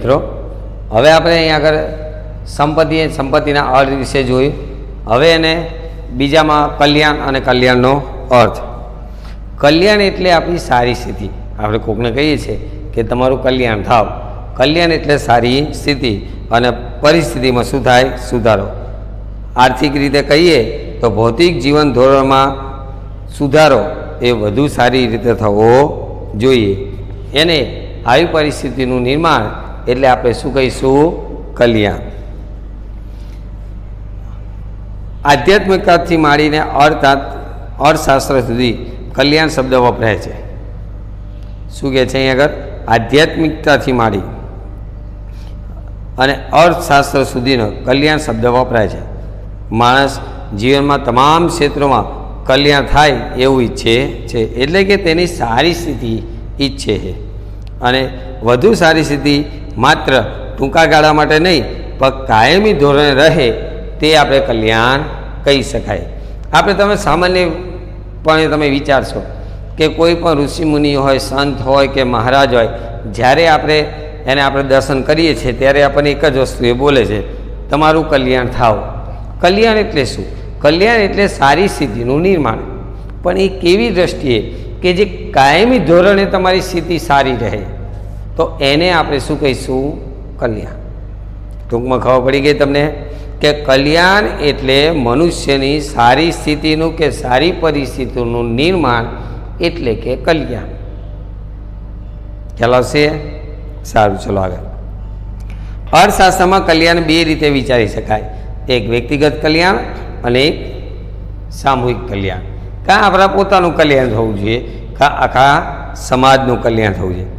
મિત્રો, હવે આપણે અહીં આગળ સંપત્તિના અર્થ વિશે જોયું. હવે એને બીજામાં કલ્યાણ અને કલ્યાણનો અર્થ. કલ્યાણ એટલે આપણી સારી સ્થિતિ. આપણે કોકને કહીએ છીએ કે તમારું કલ્યાણ થાવ. કલ્યાણ એટલે સારી સ્થિતિ અને પરિસ્થિતિમાં શું થાય? સુધારો. આર્થિક રીતે કહીએ તો ભૌતિક જીવન ધોરણમાં સુધારો એ વધુ સારી રીતે થવો જોઈએ. એને આવી પરિસ્થિતિનું નિર્માણ એટલે આપણે શું કહીશું? કલ્યાણ. આધ્યાત્મિકતાથી માંડીને અર્થશાસ્ત્ર સુધી કલ્યાણ શબ્દ વપરાય છે. શું કહે છે અહીં આગળ? આધ્યાત્મિકતાથી માંડી અને અર્થશાસ્ત્ર સુધીનો કલ્યાણ શબ્દ વપરાય છે. માણસ જીવનમાં તમામ ક્ષેત્રોમાં કલ્યાણ થાય એવું ઈચ્છે છે, એટલે કે તેની સારી સ્થિતિ ઈચ્છે છે. અને વધુ સારી સ્થિતિ માત્ર ટૂંકા ગાળા માટે નહીં પણ કાયમી ધોરણે રહે તે આપણે કલ્યાણ કહી શકાય. તમે સામાન્યપણે તમે વિચારશો કે કોઈ પણ ઋષિમુનિ હોય, સંત હોય કે મહારાજ હોય, જ્યારે આપણે દર્શન કરીએ છીએ ત્યારે આપણને એક જ વસ્તુ એ બોલે છે, તમારું કલ્યાણ થાવ. કલ્યાણ એટલે શું? કલ્યાણ એટલે સારી સ્થિતિનું નિર્માણ. પણ એ કેવી દ્રષ્ટિએ? કે જે કાયમી ધોરણે તમારી સ્થિતિ સારી રહે, તો એને આપણે શું કહીશું? કલ્યાણ. ટૂંકમાં ખબર પડી ગઈ તમને કે કલ્યાણ એટલે મનુષ્યની સારી સ્થિતિનું કે સારી પરિસ્થિતિનું નિર્માણ એટલે કે કલ્યાણ. ખ્યાલ આવશે? સારું, ચલો આગળ. અર્થશાસ્ત્રમાં કલ્યાણ બે રીતે વિચારી શકાય. એક વ્યક્તિગત કલ્યાણ અને એક સામૂહિક કલ્યાણ. કાં આપણા પોતાનું કલ્યાણ થવું જોઈએ, કાં આખા સમાજનું કલ્યાણ થવું જોઈએ.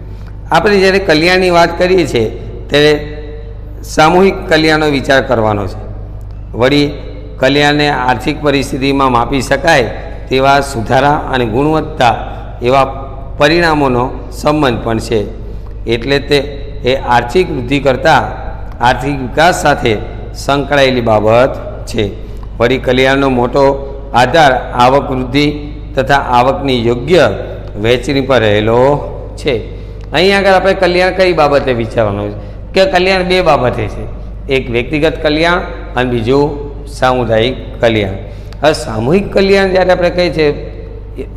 આપણે જ્યારે કલ્યાણની વાત કરીએ છીએ ત્યારે સામૂહિક કલ્યાણનો વિચાર કરવાનો છે. વળી કલ્યાણને આર્થિક પરિસ્થિતિમાં માપી શકાય તેવા સુધારા અને ગુણવત્તા એવા પરિણામોનો સંબંધ પણ છે. એટલે તે આર્થિક વૃદ્ધિ કરતાં આર્થિક વિકાસ સાથે સંકળાયેલી બાબત છે. વળી કલ્યાણનો મોટો આધાર આવક વૃદ્ધિ તથા આવકની યોગ્ય વહેંચણી પર રહેલો છે. અહીં આગળ આપણે કલ્યાણ કઈ બાબતે વિચારવાનું છે? કે કલ્યાણ બે બાબતે છે. એક વ્યક્તિગત કલ્યાણ અને બીજું સામુદાયિક કલ્યાણ. હવે સામૂહિક કલ્યાણ જ્યારે આપણે કહીએ છીએ,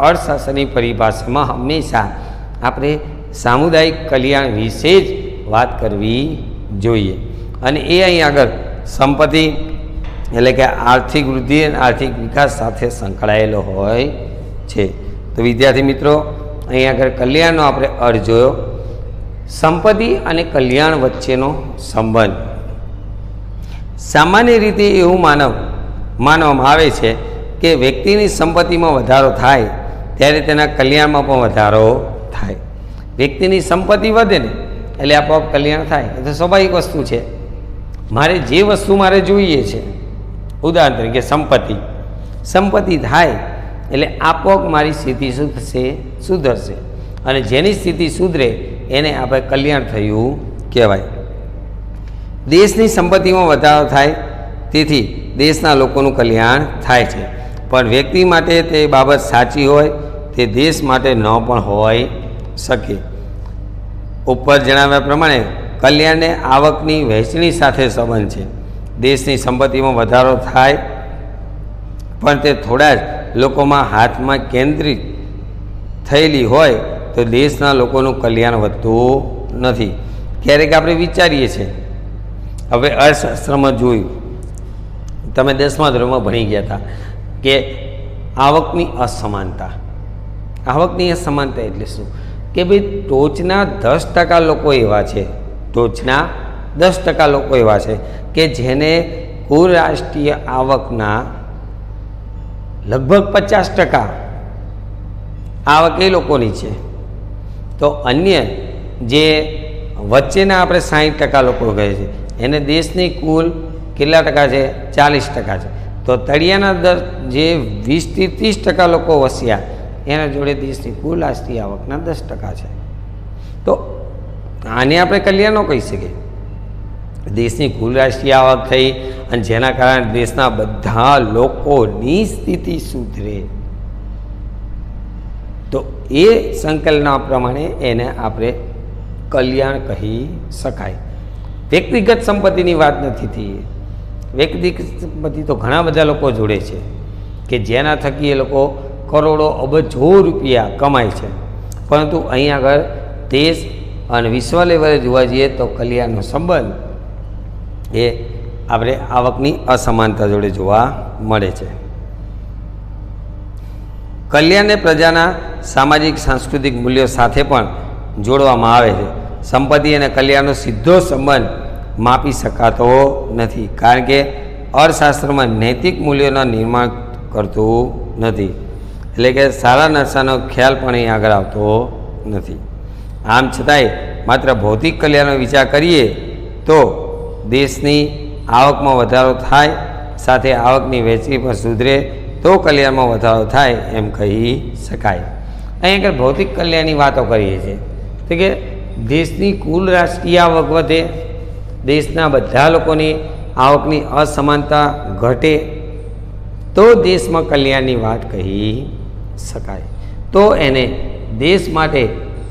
અર્થશાસ્ત્રની પરિભાષામાં હંમેશા આપણે સામુદાયિક કલ્યાણ વિશે જ વાત કરવી જોઈએ. અને એ અહીં આગળ સંપત્તિ એટલે કે આર્થિક વૃદ્ધિ અને આર્થિક વિકાસ સાથે સંકળાયેલો હોય છે. તો વિદ્યાર્થી મિત્રો, અહીં આગળ કલ્યાણનો આપણે અર્થ જોયો. સંપત્તિ અને કલ્યાણ વચ્ચેનો સંબંધ. સામાન્ય રીતે એવું માનવામાં આવે છે કે વ્યક્તિની સંપત્તિમાં વધારો થાય ત્યારે તેના કલ્યાણમાં પણ વધારો થાય. વ્યક્તિની સંપત્તિ વધે ને એટલે આપોઆપ કલ્યાણ થાય. એ તો સ્વાભાવિક વસ્તુ છે. મારે જે વસ્તુ જોઈએ છે, ઉદાહરણ તરીકે સંપત્તિ થાય એટલે આપોઆપ મારી સ્થિતિ શું થશે? સુધરશે. અને જેની સ્થિતિ સુધરે એને આપણે કલ્યાણ થયું કહેવાય. દેશની સંપત્તિમાં વધારો થાય તેથી દેશના લોકોનું કલ્યાણ થાય છે. પણ વ્યક્તિ માટે તે બાબત સાચી હોય તે દેશ માટે ન પણ હોઈ શકે. ઉપર જણાવ્યા પ્રમાણે કલ્યાણને આવકની વહેંચણી સાથે સંબંધ છે. દેશની સંપત્તિમાં વધારો થાય પણ તે થોડા જ લોકોમાં હાથમાં કેન્દ્રિત થયેલી હોય તો દેશના લોકોનું કલ્યાણ વધતું નથી. ક્યારેક આપણે વિચારીએ છીએ, હવે અર્થશાસ્ત્રમાં જોયું, તમે 10મા ધોરણમાં ભણી ગયા હતા કે આવકની અસમાનતા. આવકની અસમાનતા એટલે શું? કે ભાઈ ટોચના 10% લોકો એવા છે, ટોચના 10% લોકો એવા છે કે જેને કુલ રાષ્ટ્રીય આવકના લગભગ 50% આવક એ લોકોની છે. તો અન્ય જે વચ્ચેના આપણે 60% લોકો કહે છે એને દેશની કુલ કેટલા ટકા છે? 40% છે. તો તળિયાના જે 20 થી 30% લોકો વસ્યા એના જોડે દેશની કુલ રાષ્ટ્રીય આવકના 10% છે. તો આને આપણે કલ્યાણ ન કહી શકીએ. દેશની કુલ રાષ્ટ્રીય આવક થઈ અને જેના કારણે દેશના બધા લોકોની સ્થિતિ સુધરે, તો એ સંકલ્પના પ્રમાણે એને આપણે કલ્યાણ કહી શકાય. વ્યક્તિગત સંપત્તિની વાત નથી થઈ. વ્યક્તિગત સંપત્તિ તો ઘણા બધા લોકો જોડે છે કે જેના થકી એ લોકો કરોડો અબજો રૂપિયા કમાય છે, પરંતુ અહીં આગળ દેશ અને વિશ્વ લેવલે જોવા જઈએ તો કલ્યાણનો સંબંધ એ આપણે આવકની અસમાનતા જોડે જોવા મળે છે. કલ્યાણને પ્રજાના સામાજિક સાંસ્કૃતિક મૂલ્યો સાથે પણ જોડવામાં આવે છે. સંપત્તિ અને કલ્યાણનો સીધો સંબંધ માપી શકાતો નથી, કારણ કે અર્થશાસ્ત્રમાં નૈતિક મૂલ્યોના નિર્માણ કરતું નથી, એટલે કે સારા નરસાનો ખ્યાલ પણ અહીં આગળ આવતો નથી. આમ છતાંય માત્ર ભૌતિક કલ્યાણનો વિચાર કરીએ તો દેશની આવકમાં વધારો થાય, સાથે આવકની વહેંચણી પણ સુધરે તો કલ્યાણમાં વધારો થાય એમ કહી શકાય. અહીં આગળ ભૌતિક કલ્યાણની વાતો કરીએ છીએ તો કે દેશની કુલ રાષ્ટ્રીય આવક વધે, દેશના બધા લોકોની આવકની અસમાનતા ઘટે તો દેશમાં કલ્યાણની વાત કહી શકાય. તો એને દેશ માટે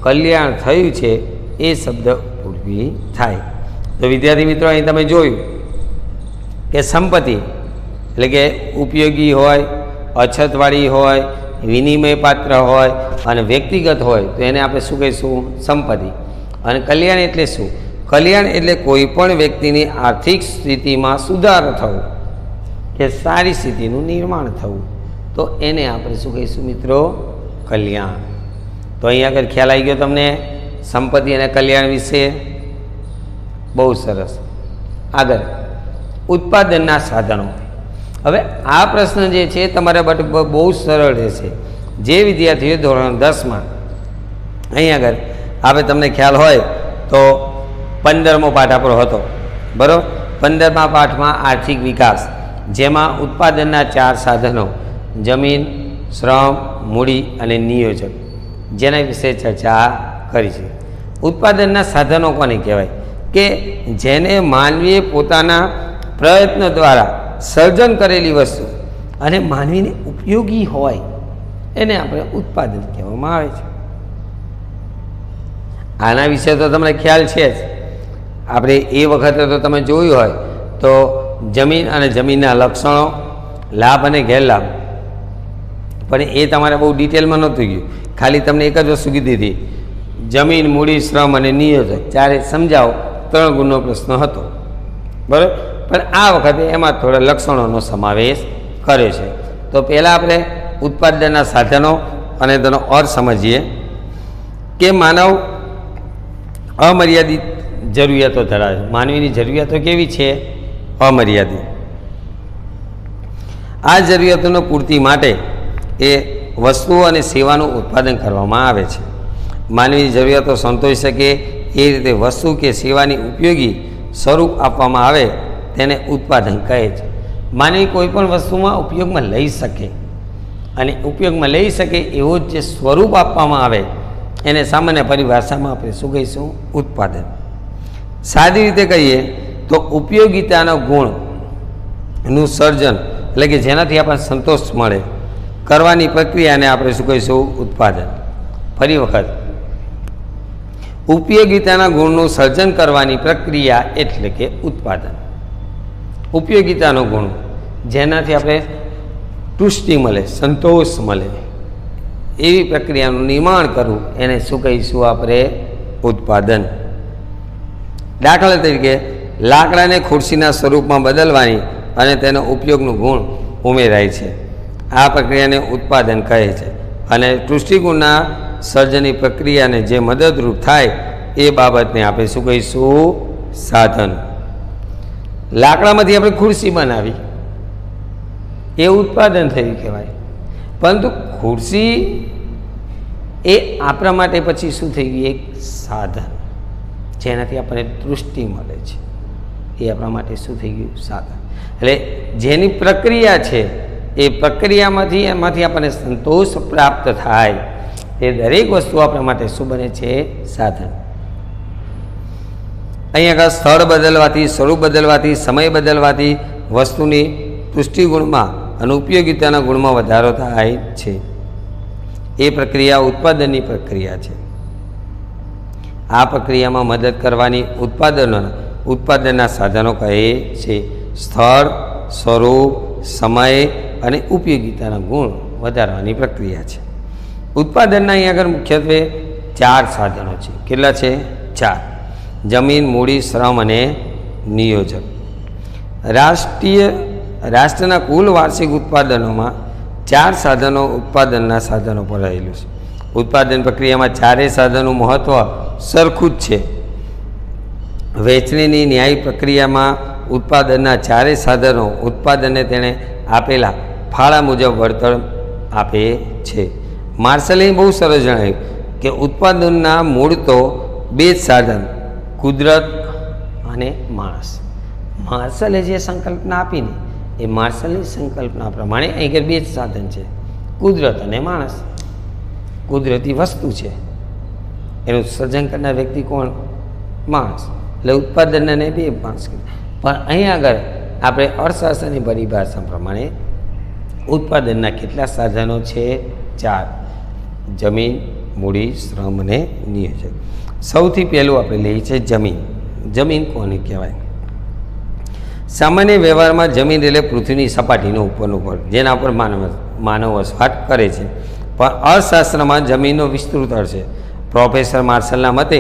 કલ્યાણ થયું છે એ શબ્દ ઉપયોગી થાય. તો વિદ્યાર્થી મિત્રો, અહીં તમે જોયું કે સંપત્તિ એટલે કે ઉપયોગી હોય, અછતવાળી હોય, વિનિમય પાત્ર હોય અને વ્યક્તિગત હોય તો એને આપણે શું કહીશું? સંપત્તિ. અને કલ્યાણ એટલે શું? કલ્યાણ એટલે કોઈ પણ વ્યક્તિની આર્થિક સ્થિતિમાં સુધારો થવો કે સારી સ્થિતિનું નિર્માણ થવું, તો એને આપણે શું કહીશું મિત્રો? કલ્યાણ. તો અહીં આગળ ખ્યાલ આવી ગયો તમને સંપત્તિ અને કલ્યાણ વિશે? બહુ સરસ. આગળ ઉત્પાદનના સાધનો. હવે આ પ્રશ્ન જે છે તમારા માટે બહુ સરળ રહેશે. જે વિદ્યાર્થીઓ ધોરણ 10માં અહીં આગળ આપણે તમને ખ્યાલ હોય તો 15મો પાઠ આપણો હતો, બરાબર? 15મા પાઠમાં આર્થિક વિકાસ, જેમાં ઉત્પાદનના 4 સાધનો જમીન, શ્રમ, મૂડી અને નિયોજન, જેના વિશે ચર્ચા કરી છે. ઉત્પાદનના સાધનો કોને કહેવાય? કે જેને માનવીએ પોતાના પ્રયત્ન દ્વારા સર્જન કરેલી વસ્તુ અને માનવીને ઉપયોગી હોય એને આપણે ઉત્પાદન કહેવામાં આવે છે. આના વિશે તો તમને ખ્યાલ છે જ. આપણે એ વખતે તો તમે જોયું હોય તો જમીન અને જમીનના લક્ષણો, લાભ અને ગેરલાભ, પણ એ તમારે બહુ ડિટેલમાં નહોતું ગયું. ખાલી તમને એક જ વસ્તુ કીધી હતી, જમીન, મૂડી, શ્રમ અને નિયોજન, ચારે સમજાવો. 3 ગુણનો પ્રશ્ન હતો, બરાબર? પણ આ વખતે એમાં થોડા લક્ષણોનો સમાવેશ કર્યો છે. તો પહેલાં આપણે ઉત્પાદનના સાધનો અને તેનો અર્થ સમજીએ કે માનવ અમર્યાદિત જરૂરિયાતો ધરાવે છે. માનવીની જરૂરિયાતો કેવી છે? અમર્યાદિત. આ જરૂરિયાતોનો પૂર્તિ માટે એ વસ્તુઓ અને સેવાનું ઉત્પાદન કરવામાં આવે છે. માનવીની જરૂરિયાતો સંતોષી શકે એ રીતે વસ્તુ કે સેવાની ઉપયોગી સ્વરૂપ આપવામાં આવે તેને ઉત્પાદન કહે છે. માનવી કોઈ પણ વસ્તુમાં ઉપયોગમાં લઈ શકે અને ઉપયોગમાં લઈ શકે એવું જે સ્વરૂપ આપવામાં આવે એને સામાન્ય પરિભાષામાં આપણે શું કહીશું? ઉત્પાદન. સાદી રીતે કહીએ તો ઉપયોગિતાનો ગુણનું સર્જન, એટલે કે જેનાથી આપણને સંતોષ મળે કરવાની પ્રક્રિયાને આપણે શું કહીશું? ઉત્પાદન. ફરી વખત, ઉપયોગિતાના ગુણનું સર્જન કરવાની પ્રક્રિયા એટલે કે ઉત્પાદન. ઉપયોગિતાનો ગુણ જેનાથી આપણે તુષ્ટિ મળે, સંતોષ મળે એવી પ્રક્રિયાનું નિર્માણ કરવું એને શું કહીશું આપણે? ઉત્પાદન. દાખલા તરીકે લાકડાને ખુરશીના સ્વરૂપમાં બદલવાની અને તેનો ઉપયોગનું ગુણ ઉમેરાય છે. આ પ્રક્રિયાને ઉત્પાદન કહે છે. અને તુષ્ટિગુણના સર્જનની પ્રક્રિયાને જે મદદરૂપ થાય એ બાબતને આપણે શું કહીશું? સાધન. લાકડામાંથી આપણે ખુરશી બનાવી એ ઉત્પાદન થયું કહેવાય, પરંતુ ખુરશી એ આપણા માટે પછી શું થઈ ગયું? એક સાધન, જેનાથી આપણને તૃષ્ટિ મળે છે. એ આપણા માટે શું થઈ ગયું? સાધન. એટલે જેની પ્રક્રિયા છે એ પ્રક્રિયામાંથી એમાંથી આપણને સંતોષ પ્રાપ્ત થાય તે દરેક વસ્તુ આપણા માટે શું બને છે? સાધન. અહીંયા આગળ સ્થળ બદલવાથી, સ્વરૂપ બદલવાથી, સમય બદલવાથી વસ્તુની પુષ્ટિગુણમાં અને ઉપયોગિતાના ગુણમાં વધારો થાય છે. એ પ્રક્રિયા ઉત્પાદનની પ્રક્રિયા છે. આ પ્રક્રિયામાં મદદ કરવાની ઉત્પાદનોના ઉત્પાદનના સાધનો કહે છે. સ્થળ, સ્વરૂપ, સમય અને ઉપયોગિતાના ગુણ વધારવાની પ્રક્રિયા છે. ઉત્પાદનના અહીં આગળ મુખ્યત્વે 4 સાધનો છે. કેટલા છે? 4. જમીન, મૂડી, શ્રમ અને નિયોજન. રાષ્ટ્રના કુલ વાર્ષિક ઉત્પાદનોમાં 4 સાધનો ઉત્પાદનના સાધનો પર રહેલું છે. ઉત્પાદન પ્રક્રિયામાં 4 સાધનોનું મહત્ત્વ સરખું જ છે. વહેંચણીની ન્યાયી પ્રક્રિયામાં ઉત્પાદનના 4 સાધનો ઉત્પાદનને તેણે આપેલા ફાળા મુજબ વળતર આપે છે. માર્શલે બહુ સરસ જણાવ્યું કે ઉત્પાદનના મૂળ તો 2 જ સાધન, કુદરત અને માણસ. માર્શલે જે સંકલ્પના આપીને એ માર્શલની સંકલ્પના પ્રમાણે અહીં 2 જ સાધન છે, કુદરત અને માણસ. કુદરતી વસ્તુ છે, એનું સર્જન કરનાર વ્યક્તિ કોણ? માણસ. એટલે ઉત્પાદનને 2 માણસ. પણ અહીં આગળ આપણે અર્થશાસ્ત્રની પરિભાષા પ્રમાણે ઉત્પાદનના કેટલા સાધનો છે? 4. જમીન, મૂડી, શ્રમ અને નિયોજન. સૌથી પહેલું આપણે લઈએ છીએ જમીન. જમીન કોને કહેવાય? સામાન્ય વ્યવહારમાં જમીન એટલે પૃથ્વીની સપાટીનો ઉપરનો ભાગ, જેના પર માનવ વસવાટ કરે છે. પણ અર્થશાસ્ત્રમાં જમીનનો વિસ્તૃત અર્થ છે. પ્રોફેસર માર્શલના મતે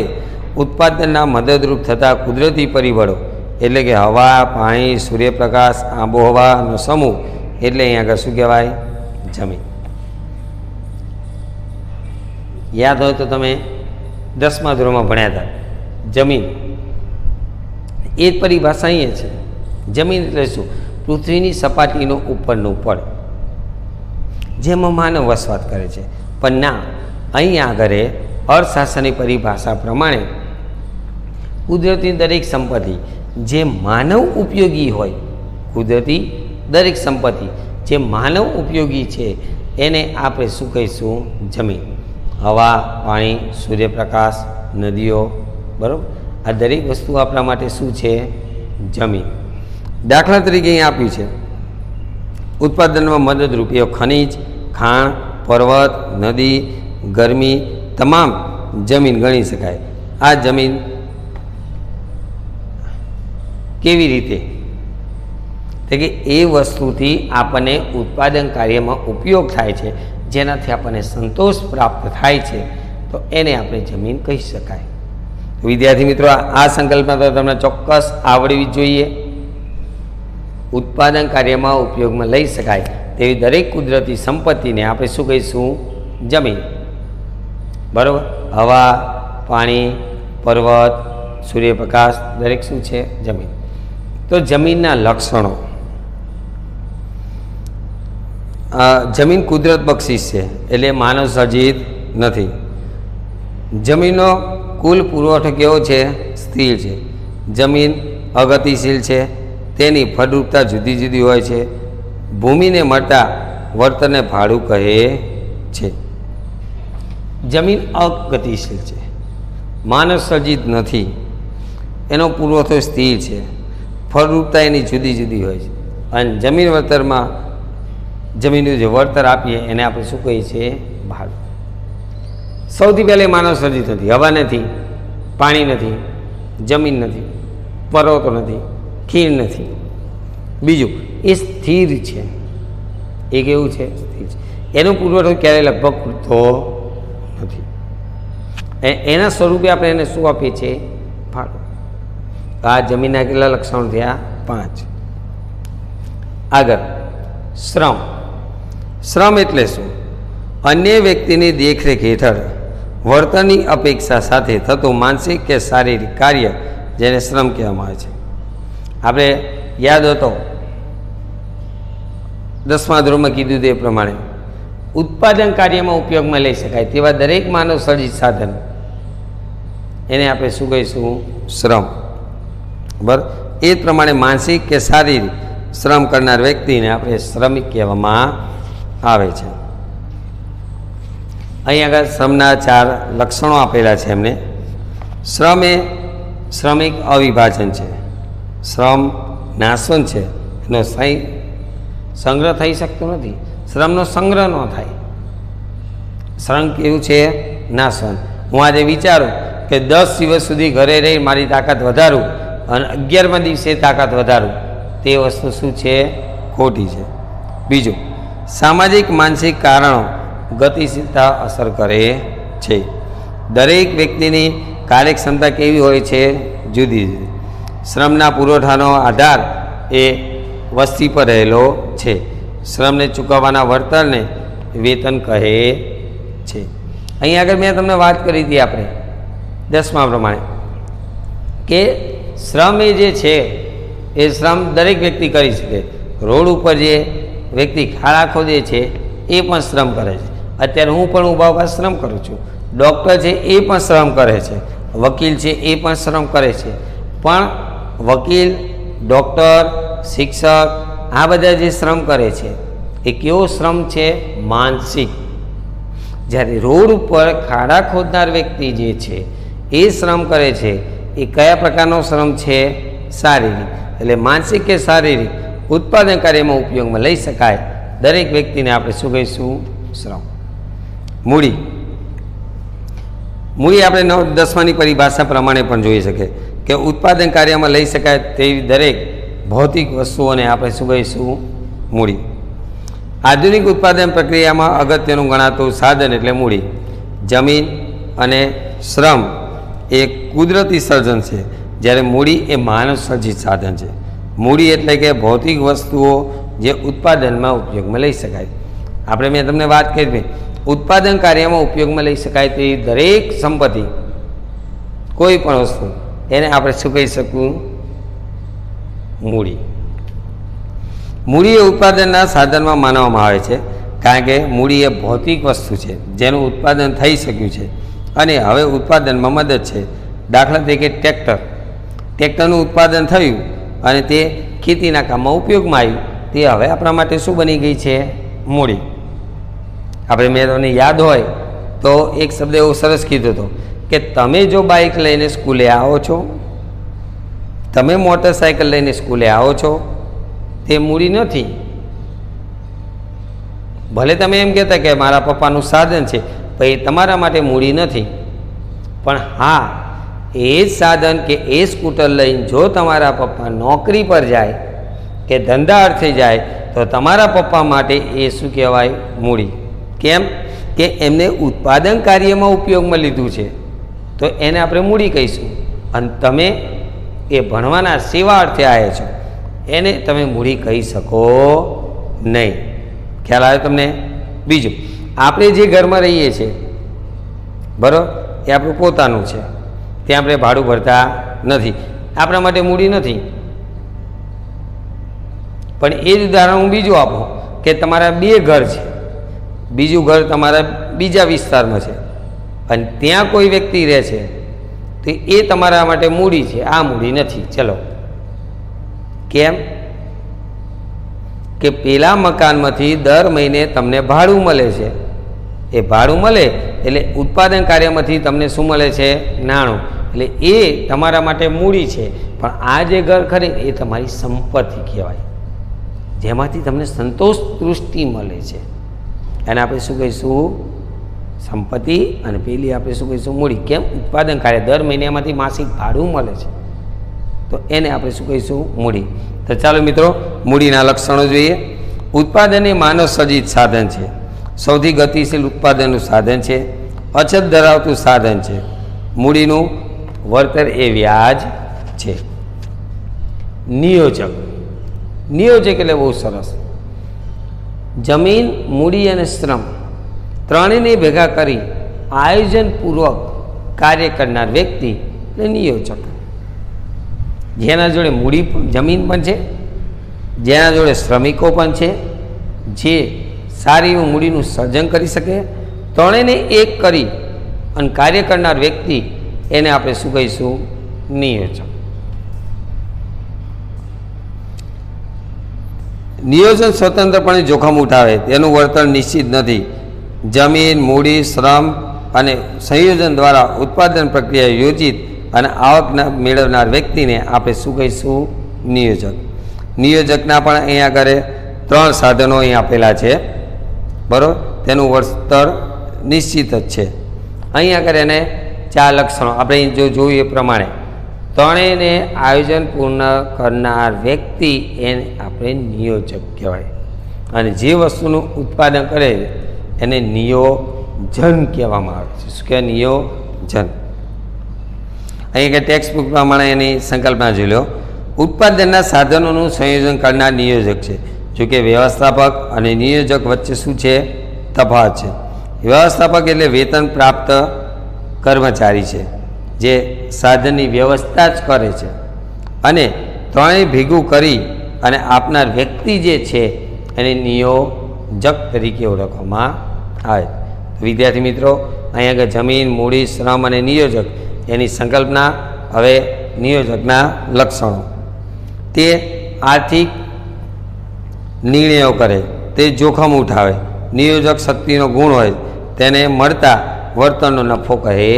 ઉત્પાદનના મદદરૂપ થતા કુદરતી પરિબળો એટલે કે હવા, પાણી, સૂર્યપ્રકાશ, આબોહવાનો સમૂહ એટલે અહીં આગળ શું કહેવાય? જમીન. યાદ હોય તો તમે 10મા ધોરણમાં ભણ્યા હતા. જમીન એ જ પરિભાષા અહીંયા છે. જમીન એટલે શું? પૃથ્વીની સપાટીનું ઉપરનું પડ, જેમાં માનવ વસવાટ કરે છે. પણ ના, અહીં આગળ અર્થશાસ્ત્રની પરિભાષા પ્રમાણે કુદરતી દરેક સંપત્તિ જે માનવ ઉપયોગી હોય, કુદરતી દરેક સંપત્તિ જે માનવ ઉપયોગી છે એને આપણે શું કહીશું? જમીન. હવા, પાણી, સૂર્યપ્રકાશ, નદીઓ, બરાબર, આ દરેક વસ્તુ આપણા માટે શું છે? જમીન. દાખલા તરીકે અહીં આપ્યું છે ઉત્પાદનમાં મદદરૂપ એ ખનિજ, ખાણ, પર્વત, નદી, ગરમી, તમામ જમીન ગણી શકાય. આ જમીન કેવી રીતે? તો કે એ વસ્તુથી આપણને ઉત્પાદન કાર્યમાં ઉપયોગ થાય છે, જેનાથી આપણને સંતોષ પ્રાપ્ત થાય છે, તો એને આપણે જમીન કહી શકાય. વિદ્યાર્થી મિત્રો, આ સંકલ્પના તો તમને ચોક્કસ આવડવી જ જોઈએ. ઉત્પાદન કાર્યમાં ઉપયોગમાં લઈ શકાય તેવી દરેક કુદરતી સંપત્તિને આપણે શું કહીશું? જમીન. બરાબર. હવા, પાણી, પર્વત, સૂર્યપ્રકાશ દરેક શું છે? જમીન. તો જમીનના લક્ષણો. જમીન કુદરત બક્ષિસ છે, એટલે માનવ સર્જિત નથી. જમીનનો કુલ પુરવઠો કેવો છે? સ્થિર છે. જમીન અગતિશીલ છે, તેની ફળદ્રુપતા જુદી જુદી હોય છે. ભૂમિને મળતા વળતરને ભાડું કહે છે. જમીન અગતિશીલ છે, માનવ સર્જિત નથી, એનો પુરવઠો સ્થિર છે, ફળદ્રુપતા એની જુદી જુદી હોય છે. અને જમીન વળતરમાં જમીનનું જે વળતર આપીએ એને આપણે શું કહીએ છીએ? ભાડું. સૌથી પહેલાં માનવ સર્જિત નથી. હવા નથી, પાણી નથી, જમીન નથી, પર્વતો નથી, ખીણ નથી. બીજું, એ સ્થિર છે. એ કેવું છે? સ્થિર છે. એનો પુરવઠો ક્યારેય લગભગ પૂરતો નથી. એના સ્વરૂપે આપણે એને શું આપીએ છીએ? ભાડું. આ જમીનના કેટલા લક્ષણો થયા? 5. આગળ શ્રમ. શ્રમ એટલે શું? અન્ય વ્યક્તિની દેખરેખ હેઠળ વર્તનની અપેક્ષા સાથે થતું માનસિક કે શારીરિક કાર્ય, જેને શ્રમ કહેવામાં આવે છે. આપણે યાદ હતો 10મા ધોરણમાં કીધું તે પ્રમાણે ઉત્પાદન કાર્યમાં ઉપયોગમાં લઈ શકાય તેવા દરેક માનવ સર્જિત સાધન એને આપણે શું કહીશું? શ્રમ. બરાબર. એ જ પ્રમાણે માનસિક કે શારીરિક શ્રમ કરનાર વ્યક્તિને આપણે શ્રમિક કહેવામાં આવે છે. અહીં આગળ શ્રમના 4 લક્ષણો આપેલા છે એમને. શ્રમ એ શ્રમિક અવિભાજન છે. શ્રમ નાશવંત છે, એનો સંગ્રહ થઈ શકતો નથી. શ્રમનો સંગ્રહ ન થાય. શ્રમ કેવું છે? નાશવંત. હું આજે વિચારું કે 10 દિવસ સુધી ઘરે રહી મારી તાકાત વધારું અને 11મા દિવસે તાકાત વધારવું તે વસ્તુ શું છે? ખોટી છે. બીજું, સામાજિક માનસિક કારણો ગતિશીલતા અસર કરે છે. દરેક વ્યક્તિની કાર્યક્ષમતા કેવી હોય છે? જુદી જુદી. શ્રમના પુરવઠાનો આધાર એ વસ્તી પર રહેલો છે. શ્રમને ચૂકવવાના વળતરને વેતન કહે છે. અહીં આગળ મેં તમને વાત કરી હતી આપણે 10મા પ્રમાણે કે શ્રમ એ જે છે એ શ્રમ દરેક વ્યક્તિ કરી શકે. રોડ ઉપર જે વ્યક્તિ ખાડા ખોદે છે એ પણ શ્રમ કરે છે. અત્યારે હું પણ ઊભા ઊભા શ્રમ કરું છું. ડૉક્ટર છે એ પણ શ્રમ કરે છે. વકીલ છે એ પણ શ્રમ કરે છે. પણ વકીલ, ડૉક્ટર, શિક્ષક આ બધા જે શ્રમ કરે છે એ કેવો શ્રમ છે? માનસિક. જ્યારે રોડ ઉપર ખાડા ખોદનાર વ્યક્તિ જે છે એ શ્રમ કરે છે એ કયા પ્રકારનો શ્રમ છે? શારીરિક. એટલે માનસિક કે શારીરિક ઉત્પાદન કાર્યમાં ઉપયોગમાં લઈ શકાય દરેક વ્યક્તિને આપણે શું કહીશું? શ્રમ. મૂડી. મૂડી આપણે 10માની પરિભાષા પ્રમાણે પણ જોઈ શકીએ કે ઉત્પાદન કાર્યમાં લઈ શકાય તેવી દરેક ભૌતિક વસ્તુઓને આપણે શું કહીશું? મૂડી. આધુનિક ઉત્પાદન પ્રક્રિયામાં અગત્યનું ગણાતું સાધન એટલે મૂડી. જમીન અને શ્રમ એ કુદરતી સર્જન છે, જ્યારે મૂડી એ માનવ સર્જિત સાધન છે. મૂડી એટલે કે ભૌતિક વસ્તુઓ જે ઉત્પાદનમાં ઉપયોગમાં લઈ શકાય. આપણે મેં તમને વાત કરી ઉત્પાદન કાર્યમાં ઉપયોગમાં લઈ શકાય તેવી દરેક સંપત્તિ, કોઈ પણ વસ્તુ, એને આપણે શું કહી શકું? મૂડી. મૂડી એ ઉત્પાદનના સાધનમાં માનવામાં આવે છે, કારણ કે મૂડી એ ભૌતિક વસ્તુ છે જેનું ઉત્પાદન થઈ શક્યું છે અને હવે ઉત્પાદનમાં મદદ છે. દાખલા તરીકે ટ્રેક્ટરનું ઉત્પાદન થયું અને તે ખેતીના કામમાં ઉપયોગમાં આવ્યું, તે હવે આપણા માટે શું બની ગઈ છે? મૂડી. આપણે મેં તમને યાદ હોય તો એક શબ્દ એવો સરસ કીધો હતો કે તમે જો બાઇક લઈને સ્કૂલે આવો છો, તમે મોટરસાઇકલ લઈને સ્કૂલે આવો છો, તે મૂડી નથી. ભલે તમે એમ કહેતા કે મારા પપ્પાનું સાધન છે, પણ એ તમારા માટે મૂડી નથી. પણ હા, એ જ સાધન કે એ સ્કૂટર લઈને જો તમારા પપ્પા નોકરી પર જાય કે ધંધા અર્થે જાય તો તમારા પપ્પા માટે એ શું કહેવાય? મૂડી. કેમ કે એમને ઉત્પાદન કાર્યમાં ઉપયોગમાં લીધું છે, તો એને આપણે મૂડી કહીશું. અને તમે એ ભણવાના સેવા અર્થે આવ્યા છો, એને તમે મૂડી કહી શકો નહીં. ખ્યાલ આવે તમને? બીજું, આપણે જે ઘરમાં રહીએ છીએ બરાબર, એ આપણું પોતાનું છે, ત્યાં આપણે ભાડું ભરતા નથી, આપણા માટે મૂડી નથી. પણ એ જ ઉદાહરણ હું બીજું આપું કે તમારા 2 ઘર છે, બીજું ઘર તમારા બીજા વિસ્તારમાં છે અને ત્યાં કોઈ વ્યક્તિ રહે છે, તો એ તમારા માટે મૂડી છે, આ મૂડી નથી. ચલો, કેમ કે પેલા મકાનમાંથી દર મહિને તમને ભાડું મળે છે. એ ભાડું મળે એટલે ઉત્પાદન કાર્યમાંથી તમને શું મળે છે? નાણું. એટલે એ તમારા માટે મૂડી છે. પણ આ જે ઘર ખરી એ તમારી સંપત્તિ કહેવાય, જેમાંથી તમને સંતોષ તૃષ્ટિ મળે છે. એને આપણે શું કહીશું? સંપત્તિ. અને પેલી આપણે શું કહીશું? મૂડી. કેમ? ઉત્પાદન કાર્ય દર મહિનામાંથી માસિક ભાડું મળે છે, તો એને આપણે શું કહીશું? મૂડી. તો ચાલો મિત્રો, મૂડીના લક્ષણો જોઈએ. ઉત્પાદન એ માનવ સર્જિત સાધન છે, સૌથી ગતિશીલ ઉત્પાદનનું સાધન છે, અછત ધરાવતું સાધન છે. મૂડીનું વળતર એ વ્યાજ છે. નિયોજક. નિયોજક એટલે બહુ સરસ. જમીન, મૂડી અને શ્રમ ત્રણેયને ભેગા કરી આયોજનપૂર્વક કાર્ય કરનાર વ્યક્તિ એટલે નિયોજક. જેના જોડે મૂડી જમીન પણ છે, જેના જોડે શ્રમિકો પણ છે, જે સારી એવું મૂડીનું સર્જન કરી શકે, ત્રણેયને એક કરી અને કાર્ય કરનાર વ્યક્તિ, એને આપણે શું કહીશું? નિયોજક. નિયોજન સ્વતંત્રપણે જોખમ ઉઠાવે, તેનું વળતર નિશ્ચિત નથી. જમીન, મૂડી, શ્રમ અને સંયોજન દ્વારા ઉત્પાદન પ્રક્રિયા યોજિત અને આવક મેળવનાર વ્યક્તિને આપણે શું કહીશું? નિયોજક. નિયોજકના પણ અહીંયા આગળ 3 સાધનો અહીં આપેલા છે બરાબર. તેનું વળતર નિશ્ચિત જ છે. અહીં આગળ એને 4 લક્ષણો આપણે જો જોયું એ પ્રમાણે ત્રણેયને આયોજન પૂર્ણ કરનાર વ્યક્તિ એને આપણે નિયોજક કહેવાય. અને જે વસ્તુનું ઉત્પાદન કરે એને નિયોજન કહેવામાં આવે છે. શું કહેવાય? નિયોજન. અહીં કે ટેક્સ્ટ બુક પ્રમાણે એની સંકલ્પના જોઈ લો. ઉત્પાદનના સાધનોનું સંયોજન કરનાર નિયોજક છે. જો કે વ્યવસ્થાપક અને નિયોજક વચ્ચે શું છે? તફાવત છે. વ્યવસ્થાપક એટલે વેતન પ્રાપ્ત કર્મચારી છે જે સાધનની વ્યવસ્થા જ કરે છે, અને ત્રણેય ભેગું કરી અને આપનાર વ્યક્તિ જે છે એને નિયોજક તરીકે ઓળખવામાં આવે. વિદ્યાર્થી મિત્રો, અહીંયા આગળ જમીન, મૂડી, શ્રમ અને નિયોજક એની સંકલ્પના. હવે નિયોજકના લક્ષણો. તે આર્થિક નિર્ણયો કરે, તે જોખમ ઉઠાવે. નિયોજક શક્તિનો ગુણ હોય, તેને મળતા વર્તનનો નફો કહે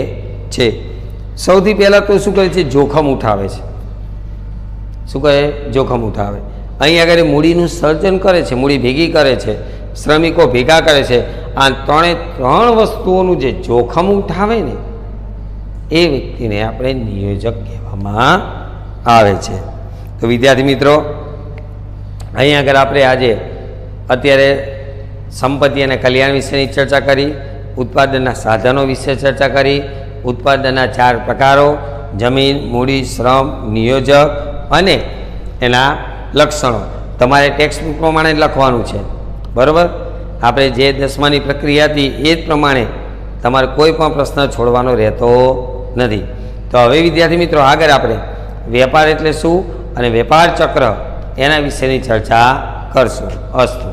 છે. સૌથી પહેલાં તો શું કરે છે? જોખમ ઉઠાવે છે. શું કહે? જોખમ ઉઠાવે. અહીં આગળ મૂડીનું સર્જન કરે છે, મૂડી ભેગી કરે છે, શ્રમિકો ભેગા કરે છે. આ ત્રણ વસ્તુઓનું જે જોખમ ઉઠાવે ને એ વ્યક્તિને આપણે નિયોજક કહેવામાં આવે છે. તો વિદ્યાર્થી મિત્રો, અહીં આગળ આપણે આજે અત્યારે સંપત્તિ અને કલ્યાણ વિશેની ચર્ચા કરી, ઉત્પાદનના સાધનો વિશે ચર્ચા કરી, ઉત્પાદનના 4 પ્રકારો: જમીન, મૂડી, શ્રમ, નિયોજક અને એના લક્ષણો. તમારે ટેક્સ્ટ બુક પ્રમાણે લખવાનું છે, બરાબર? આપણે જે 10માની પ્રક્રિયા હતી એ જ પ્રમાણે તમારે કોઈ પણ પ્રશ્ન છોડવાનો રહેતો નથી. તો હવે વિદ્યાર્થી મિત્રો, આગળ આપણે વેપાર એટલે શું અને વેપાર ચક્ર એના વિશેની ચર્ચા કરશું. અસ્તુ.